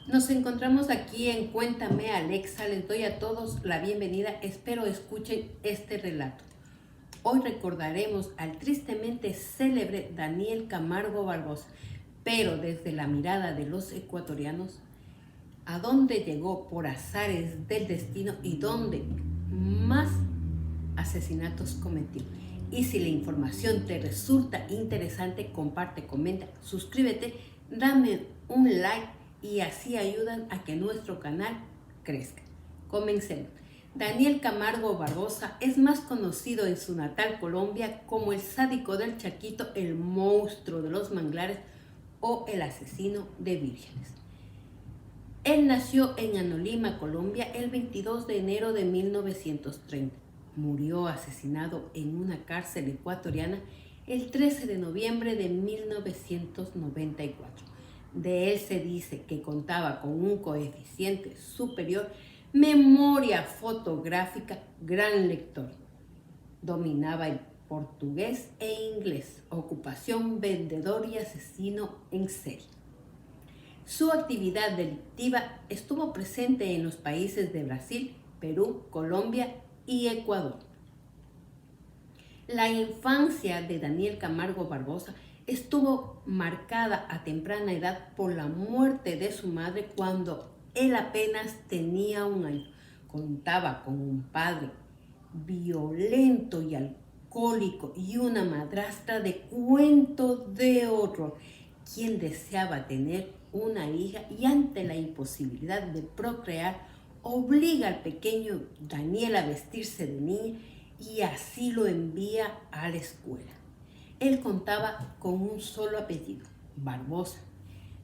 Nos encontramos aquí en Cuéntame Alexa, les doy a todos la bienvenida, espero escuchen este relato. Hoy recordaremos al tristemente célebre Daniel Camargo Barbosa, pero desde la mirada de los ecuatorianos, a dónde llegó por azares del destino y dónde más asesinatos cometió. Y si la información te resulta interesante, comparte, comenta, suscríbete, dame un like y así ayudan a que nuestro canal crezca. Comencemos. Daniel Camargo Barbosa es más conocido en su natal Colombia como el sádico del Chaquito, el monstruo de los manglares o el asesino de vírgenes. Él nació en Anolima, Colombia, el 22 de enero de 1930. Murió asesinado en una cárcel ecuatoriana el 13 de noviembre de 1994. De él se dice que contaba con un coeficiente superior, memoria fotográfica, gran lector. Dominaba el portugués e inglés, ocupación vendedor y asesino en serie. Su actividad delictiva estuvo presente en los países de Brasil, Perú, Colombia y Ecuador. La infancia de Daniel Camargo Barbosa estuvo marcada a temprana edad por la muerte de su madre cuando él apenas tenía 1 año. Contaba con un padre violento y alcohólico y una madrastra de cuento de horror, quien deseaba tener una hija y ante la imposibilidad de procrear, obliga al pequeño Daniel a vestirse de niña y así lo envía a la escuela. Él contaba con un solo apellido, Barbosa.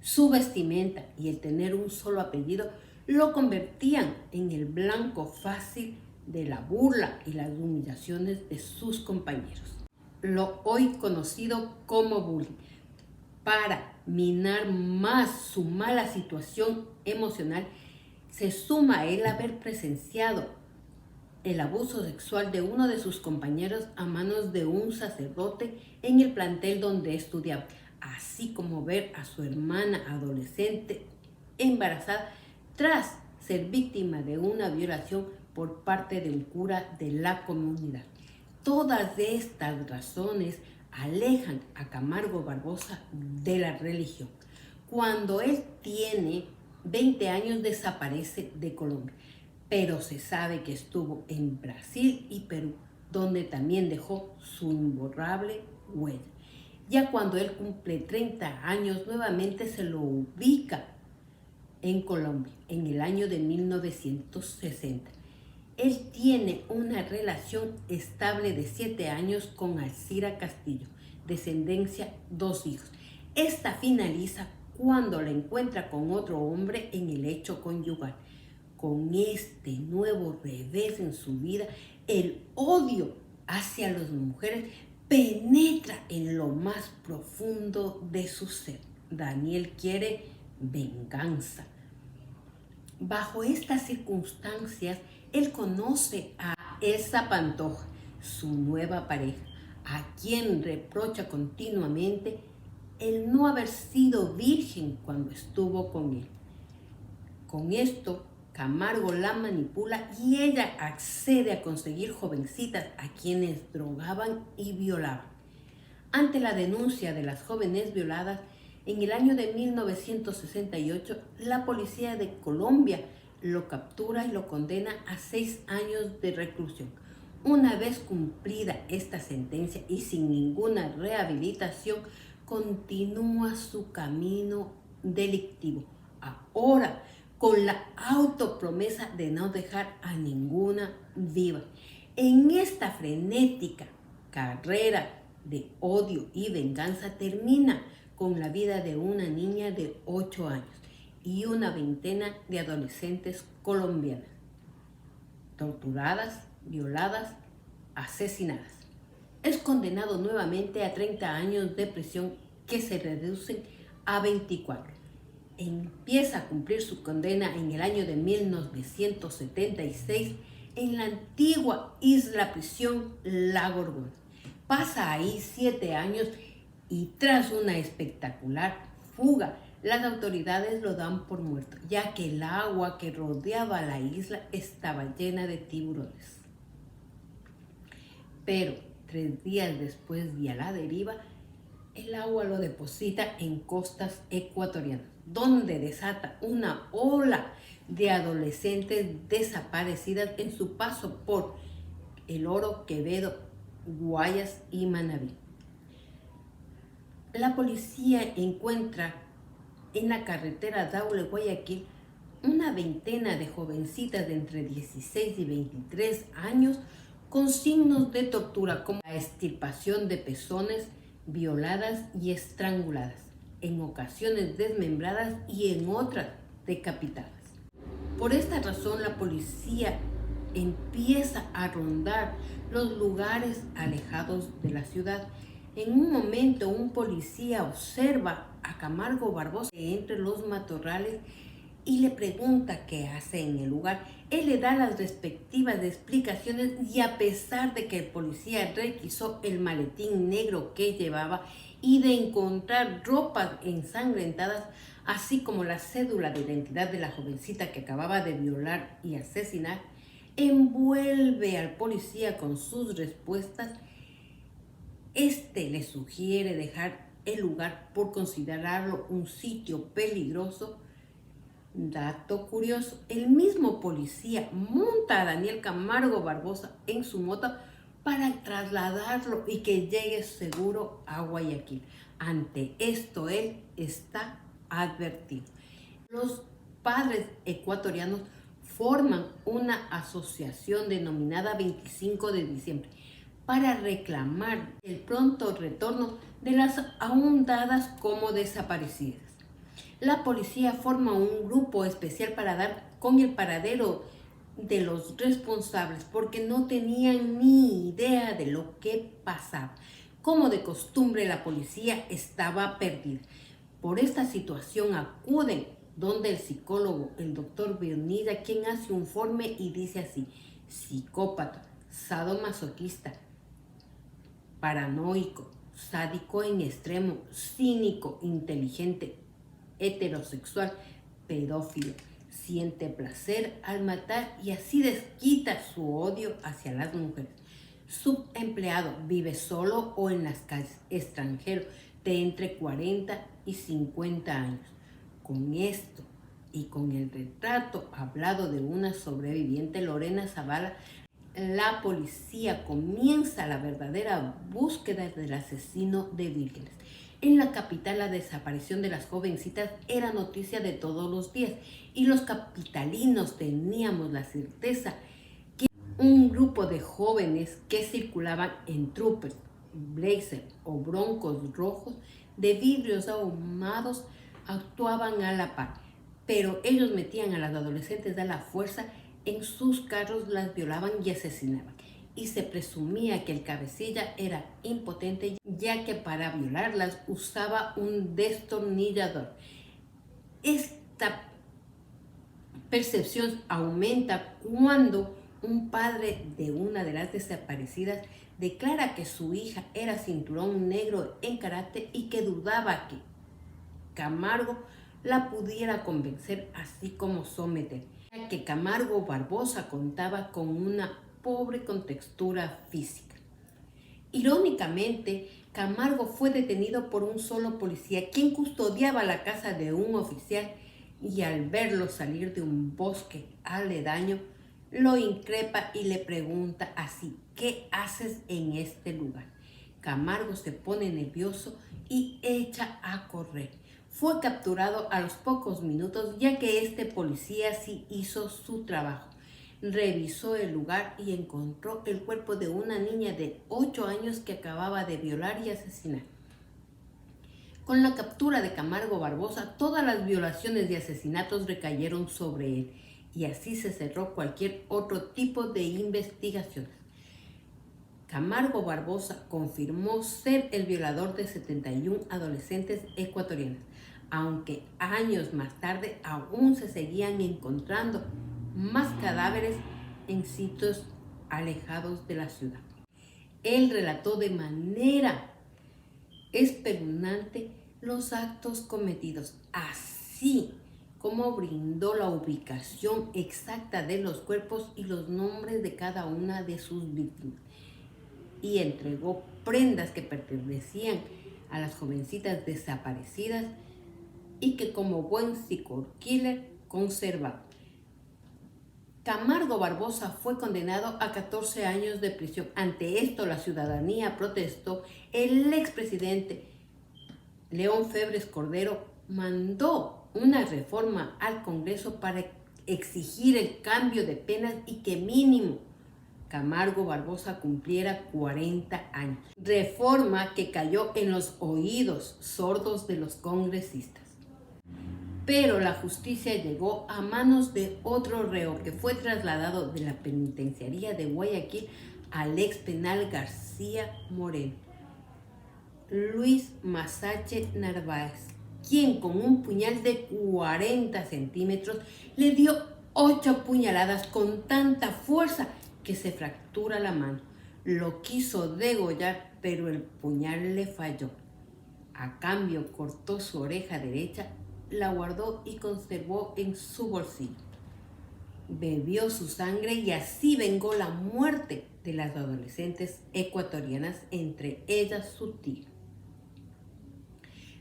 Su vestimenta y el tener un solo apellido lo convertían en el blanco fácil de la burla y las humillaciones de sus compañeros. Lo hoy conocido como bullying. Para minar más su mala situación emocional, se suma el haber presenciado el abuso sexual de uno de sus compañeros a manos de un sacerdote en el plantel donde estudiaba, así como ver a su hermana adolescente embarazada tras ser víctima de una violación por parte de un cura de la comunidad. Todas estas razones alejan a Camargo Barbosa de la religión. Cuando él tiene 20 años desaparece de Colombia, pero se sabe que estuvo en Brasil y Perú, donde también dejó su imborrable huella. Ya cuando él cumple 30 años, nuevamente se lo ubica en Colombia, en el año de 1960. Él tiene una relación estable de 7 años con Alcira Castillo, descendencia 2 hijos. Esta finaliza cuando la encuentra con otro hombre en el lecho conyugal. Con este nuevo revés en su vida, el odio hacia las mujeres penetra en lo más profundo de su ser. Daniel quiere venganza. Bajo estas circunstancias, él conoce a Elsa Pantoja, su nueva pareja, a quien reprocha continuamente el no haber sido virgen cuando estuvo con él. Con esto, Camargo la manipula y ella accede a conseguir jovencitas a quienes drogaban y violaban. Ante la denuncia de las jóvenes violadas, en el año de 1968, la policía de Colombia lo captura y lo condena a 6 años de reclusión. Una vez cumplida esta sentencia y sin ninguna rehabilitación, continúa su camino delictivo. Ahora, con la autopromesa de no dejar a ninguna viva. En esta frenética carrera de odio y venganza termina con la vida de una niña de 8 años y una veintena de adolescentes colombianas, torturadas, violadas, asesinadas. Es condenado nuevamente a 30 años de prisión que se reducen a 24. Empieza a cumplir su condena en el año de 1976 en la antigua isla prisión La Gorgona. Pasa ahí 7 años y tras una espectacular fuga Las autoridades lo dan por muerto, ya que el agua que rodeaba la isla estaba llena de tiburones. Pero 3 días después de a la deriva, el agua lo deposita en costas ecuatorianas, donde desata una ola de adolescentes desaparecidas en su paso por El Oro, Quevedo, Guayas y Manabí. La policía encuentra en la carretera Daule-Guayaquil una veintena de jovencitas de entre 16 y 23 años con signos de tortura como la extirpación de pezones, violadas y estranguladas, en ocasiones desmembradas y en otras decapitadas. Por esta razón la policía empieza a rondar los lugares alejados de la ciudad. En un momento un policía observa a Camargo Barbosa entre los matorrales y le pregunta qué hace en el lugar. Él le da las respectivas explicaciones y a pesar de que el policía requisó el maletín negro que llevaba y de encontrar ropas ensangrentadas, así como la cédula de identidad de la jovencita que acababa de violar y asesinar, envuelve al policía con sus respuestas. Le sugiere dejar el lugar por considerarlo un sitio peligroso. Dato curioso, el mismo policía monta a Daniel Camargo Barbosa en su moto para trasladarlo y que llegue seguro a Guayaquil. Ante esto, él está advertido. Los padres ecuatorianos forman una asociación denominada 25 de diciembre para reclamar el pronto retorno de las aún dadas como desaparecidas. La policía forma un grupo especial para dar con el paradero de los responsables porque no tenían ni idea de lo que pasaba. Como de costumbre, la policía estaba perdida. Por esta situación acuden donde el psicólogo, el doctor Bernida, quien hace un informe y dice así: psicópata, sadomasoquista, paranoico, sádico en extremo, cínico, inteligente, heterosexual, pedófilo, siente placer al matar y así desquita su odio hacia las mujeres. Subempleado, vive solo o en las calles, extranjero, de entre 40 y 50 años. Con esto y con el retrato hablado de una sobreviviente, Lorena Zavala, la policía comienza la verdadera búsqueda del asesino de vírgenes. En la capital, la desaparición de las jovencitas era noticia de todos los días y los capitalinos teníamos la certeza que un grupo de jóvenes que circulaban en Trooper, Blazer o Broncos rojos de vidrios ahumados actuaban a la par, pero ellos metían a las adolescentes a la fuerza en sus carros, las violaban y asesinaban. Y se presumía que el cabecilla era impotente, ya que para violarlas usaba un destornillador. Esta percepción aumenta cuando un padre de una de las desaparecidas declara que su hija era cinturón negro en karate y que dudaba que Camargo la pudiera convencer así como someter, ya que Camargo Barbosa contaba con una pobre contextura física. Irónicamente, Camargo fue detenido por un solo policía, quien custodiaba la casa de un oficial y al verlo salir de un bosque aledaño, lo increpa y le pregunta así: ¿qué haces en este lugar? Camargo se pone nervioso y echa a correr. Fue capturado a los pocos minutos, ya que este policía sí hizo su trabajo. Revisó el lugar y encontró el cuerpo de una niña de 8 años que acababa de violar y asesinar. Con la captura de Camargo Barbosa, todas las violaciones y asesinatos recayeron sobre él, y así se cerró cualquier otro tipo de investigaciones. Camargo Barbosa confirmó ser el violador de 71 adolescentes ecuatorianas, aunque años más tarde aún se seguían encontrando más cadáveres en sitios alejados de la ciudad. Él relató de manera espeluznante los actos cometidos, así como brindó la ubicación exacta de los cuerpos y los nombres de cada una de sus víctimas, y entregó prendas que pertenecían a las jovencitas desaparecidas y que como buen psico killer conservaba. Camargo Barbosa fue condenado a 14 años de prisión. Ante esto, la ciudadanía protestó. El expresidente León Febres Cordero mandó una reforma al Congreso para exigir el cambio de penas y que mínimo Camargo Barbosa cumpliera 40 años. Reforma que cayó en los oídos sordos de los congresistas. Pero la justicia llegó a manos de otro reo que fue trasladado de la penitenciaría de Guayaquil al ex penal García Moreno, Luis Masache Narváez, quien con un puñal de 40 centímetros le dio 8 puñaladas con tanta fuerza que se fractura la mano. Lo quiso degollar, pero el puñal le falló. A cambio, cortó su oreja derecha, la guardó y conservó en su bolsillo. Bebió su sangre y así vengó la muerte de las adolescentes ecuatorianas, entre ellas su tía.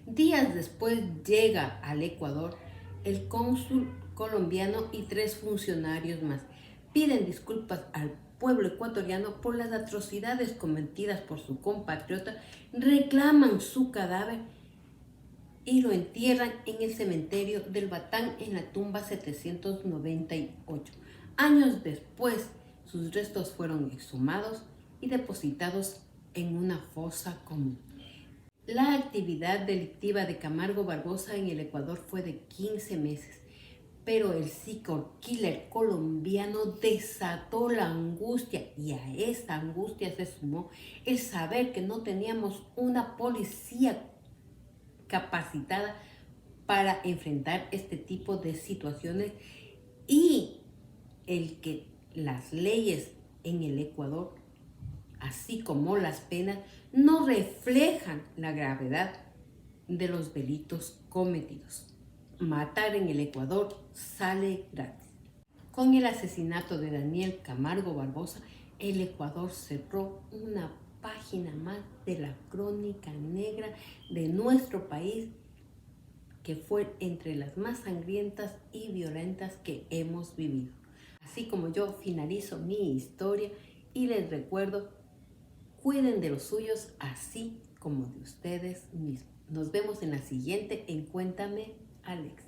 Días después llega al Ecuador el cónsul colombiano y 3 funcionarios más. Piden disculpas al pueblo ecuatoriano por las atrocidades cometidas por su compatriota, reclaman su cadáver y lo entierran en el cementerio del Batán en la tumba 798. Años después, sus restos fueron exhumados y depositados en una fosa común. La actividad delictiva de Camargo Barbosa en el Ecuador fue de 15 meses, pero el psico killer colombiano desató la angustia, y a esta angustia se sumó el saber que no teníamos una policía capacitada para enfrentar este tipo de situaciones, y el que las leyes en el Ecuador, así como las penas, no reflejan la gravedad de los delitos cometidos. Matar en el Ecuador sale gratis. Con el asesinato de Daniel Camargo Barbosa, el Ecuador cerró una página más de la crónica negra de nuestro país, que fue entre las más sangrientas y violentas que hemos vivido. Así como yo finalizo mi historia y les recuerdo: cuiden de los suyos así como de ustedes mismos. Nos vemos en la siguiente en Cuéntame, Alex.